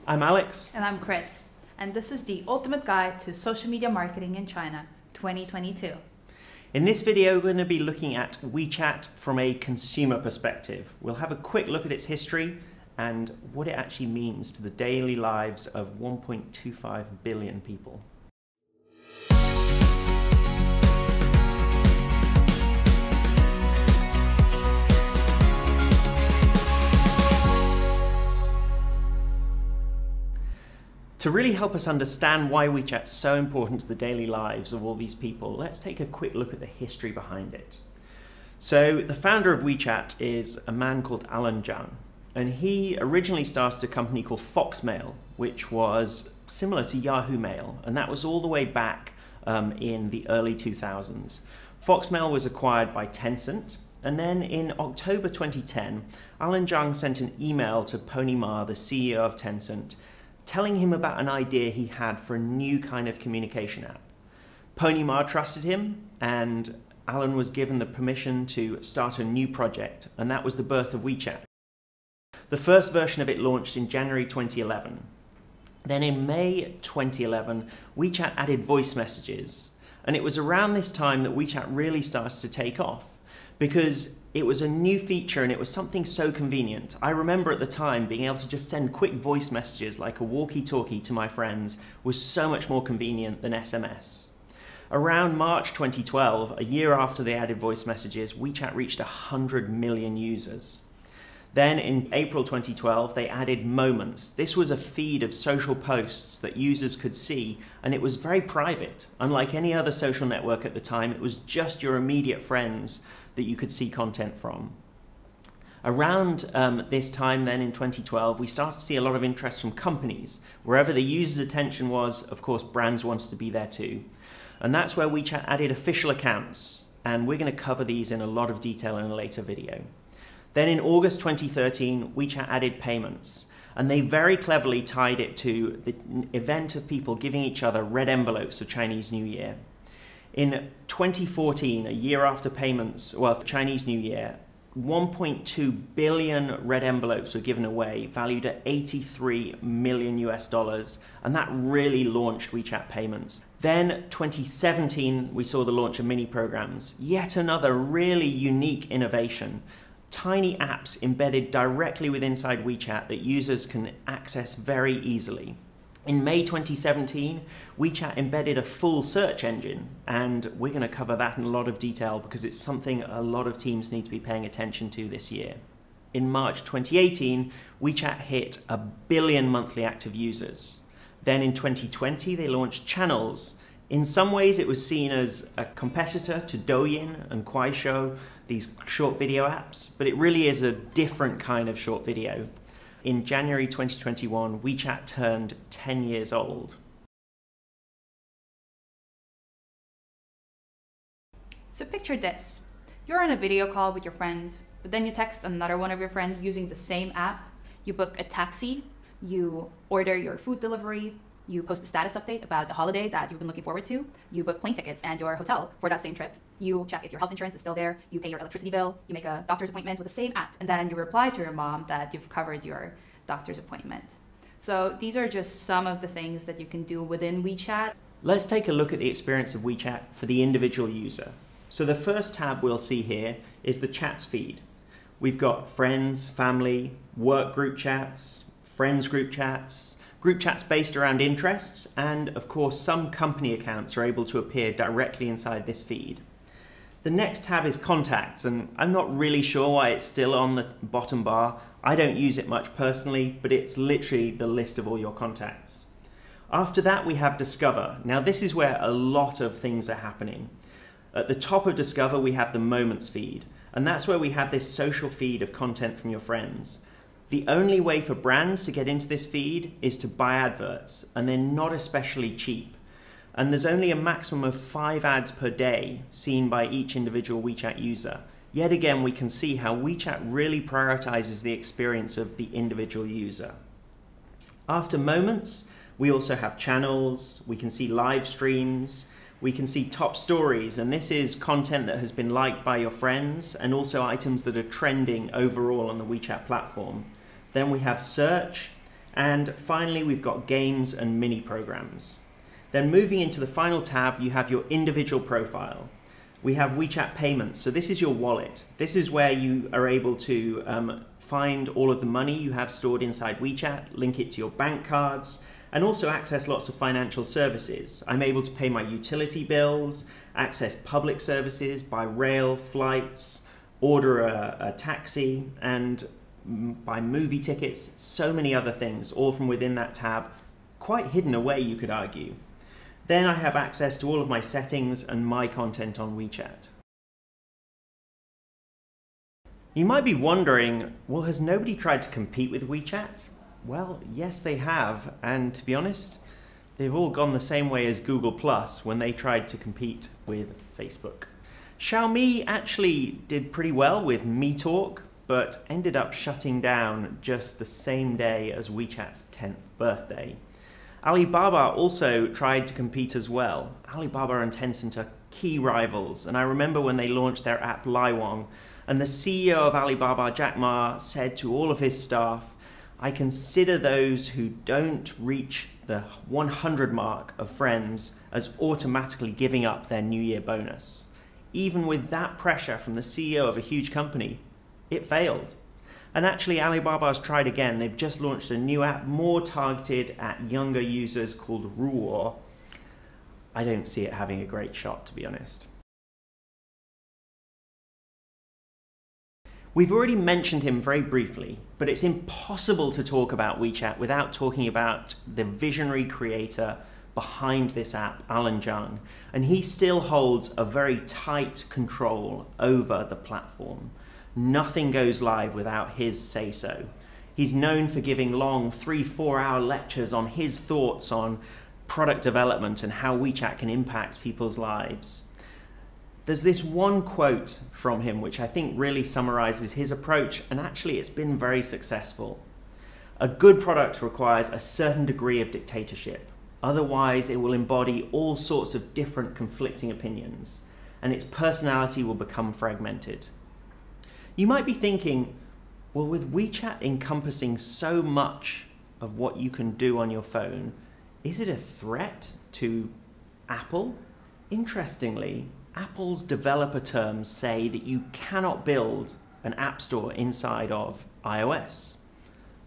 I'm Alex. And I'm Chris. And this is the ultimate guide to social media marketing in China 2022. In this video, we're going to be looking at WeChat from a consumer perspective. We'll have a quick look at its history and what it actually means to the daily lives of 1.25 billion people. To really help us understand why WeChat's so important to the daily lives of all these people, let's take a quick look at the history behind it. So the founder of WeChat is a man called Alan Zhang, and he originally started a company called Foxmail, which was similar to Yahoo Mail, and that was all the way back in the early 2000s. Foxmail was acquired by Tencent, and then in October 2010, Alan Zhang sent an email to Pony Ma, the CEO of Tencent, telling him about an idea he had for a new kind of communication app. Pony Ma trusted him, and Alan was given the permission to start a new project, and that was the birth of WeChat. The first version of it launched in January 2011. Then in May 2011, WeChat added voice messages, and it was around this time that WeChat really started to take off, because it was a new feature and it was something so convenient. I remember at the time being able to just send quick voice messages like a walkie-talkie to my friends was so much more convenient than SMS. Around March 2012, a year after they added voice messages, WeChat reached 100 million users. Then in April 2012, they added Moments. This was a feed of social posts that users could see, and it was very private. Unlike any other social network at the time, it was just your immediate friends that you could see content from. Around this time then in 2012, we started to see a lot of interest from companies. Wherever the user's attention was, of course, brands wanted to be there too. And that's where WeChat added official accounts, and we're going to cover these in a lot of detail in a later video. Then in August 2013, WeChat added payments, and they very cleverly tied it to the event of people giving each other red envelopes for Chinese New Year. In 2014, a year after payments, well, for Chinese New Year, 1.2 billion red envelopes were given away, valued at $83 million US, and that really launched WeChat payments. Then 2017, we saw the launch of mini programs, yet another really unique innovation. Tiny apps embedded directly within inside WeChat that users can access very easily. In May 2017, WeChat embedded a full search engine, and we're going to cover that in a lot of detail because it's something a lot of teams need to be paying attention to this year. In March 2018, WeChat hit 1 billion monthly active users. Then in 2020, they launched Channels. In some ways, it was seen as a competitor to Douyin and Kuaishou, these short video apps, but it really is a different kind of short video. In January 2021, WeChat turned 10 years old. So picture this. You're on a video call with your friend, but then you text another one of your friends using the same app. You book a taxi, you order your food delivery, you post a status update about the holiday that you've been looking forward to, you book plane tickets and your hotel for that same trip, you check if your health insurance is still there, you pay your electricity bill, you make a doctor's appointment with the same app, and then you reply to your mom that you've covered your doctor's appointment. So these are just some of the things that you can do within WeChat. Let's take a look at the experience of WeChat for the individual user. So the first tab we'll see here is the chats feed. We've got friends, family, work group chats, friends group chats based around interests, and of course some company accounts are able to appear directly inside this feed. The next tab is contacts, and I'm not really sure why it's still on the bottom bar. I don't use it much personally, but it's literally the list of all your contacts. After that, we have Discover. Now this is where a lot of things are happening. At the top of Discover, we have the Moments feed, and that's where we have this social feed of content from your friends. The only way for brands to get into this feed is to buy adverts, and they're not especially cheap. And there's only a maximum of 5 ads per day seen by each individual WeChat user. Yet again, we can see how WeChat really prioritizes the experience of the individual user. After Moments, we also have channels, we can see live streams, we can see top stories, and this is content that has been liked by your friends and also items that are trending overall on the WeChat platform. Then we have search, And finally, we've got games and mini programs. Then moving into the final tab, you have your individual profile. We have WeChat payments. So this is your wallet. This is where you are able to find all of the money you have stored inside WeChat, link it to your bank cards, and also access lots of financial services. I'm able to pay my utility bills, access public services, buy rail, flights, order a taxi, and buy movie tickets, so many other things, all from within that tab, quite hidden away, you could argue. Then I have access to all of my settings and my content on WeChat. You might be wondering, well, has nobody tried to compete with WeChat? Well, yes, they have, and to be honest, they've all gone the same way as Google Plus when they tried to compete with Facebook. Xiaomi actually did pretty well with Mi Talk, but ended up shutting down just the same day as WeChat's 10th birthday. Alibaba also tried to compete as well. Alibaba and Tencent are key rivals, and I remember when they launched their app Laiwang, and the CEO of Alibaba, Jack Ma, said to all of his staff, "I consider those who don't reach the 100 mark of friends as automatically giving up their New Year bonus." Even with that pressure from the CEO of a huge company, it failed. And actually, Alibaba's tried again. They've just launched a new app more targeted at younger users called Ruo. I don't see it having a great shot, to be honest. We've already mentioned him very briefly, but it's impossible to talk about WeChat without talking about the visionary creator behind this app, Alan Zhang, and he still holds a very tight control over the platform. Nothing goes live without his say-so. He's known for giving long 3-4 hour lectures on his thoughts on product development and how WeChat can impact people's lives. There's this one quote from him which I think really summarizes his approach, and actually it's been very successful. "A good product requires a certain degree of dictatorship. Otherwise, it will embody all sorts of different conflicting opinions, and its personality will become fragmented." You might be thinking, well, with WeChat encompassing so much of what you can do on your phone, is it a threat to Apple? Interestingly, Apple's developer terms say that you cannot build an app store inside of iOS.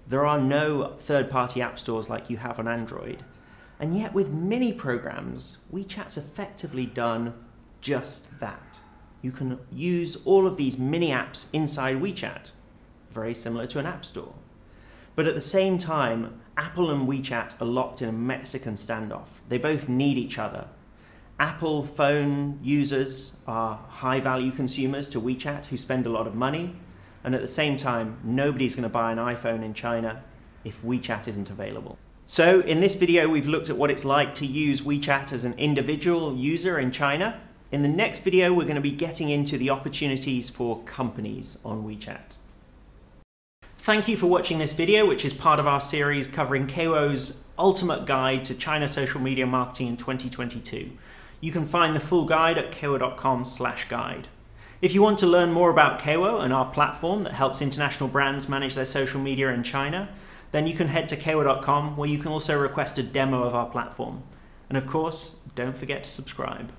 There are no third-party app stores like you have on Android. And yet with mini programs, WeChat's effectively done just that. You can use all of these mini apps inside WeChat, very similar to an app store. But at the same time, Apple and WeChat are locked in a Mexican standoff. They both need each other. Apple phone users are high-value consumers to WeChat who spend a lot of money, and at the same time, nobody's going to buy an iPhone in China if WeChat isn't available. So in this video, we've looked at what it's like to use WeChat as an individual user in China. In the next video, we're going to be getting into the opportunities for companies on WeChat. Thank you for watching this video, which is part of our series covering KAWO's ultimate guide to China social media marketing in 2022. You can find the full guide at kawo.com/guide. If you want to learn more about KAWO and our platform that helps international brands manage their social media in China, then you can head to kawo.com, where you can also request a demo of our platform. And of course, don't forget to subscribe.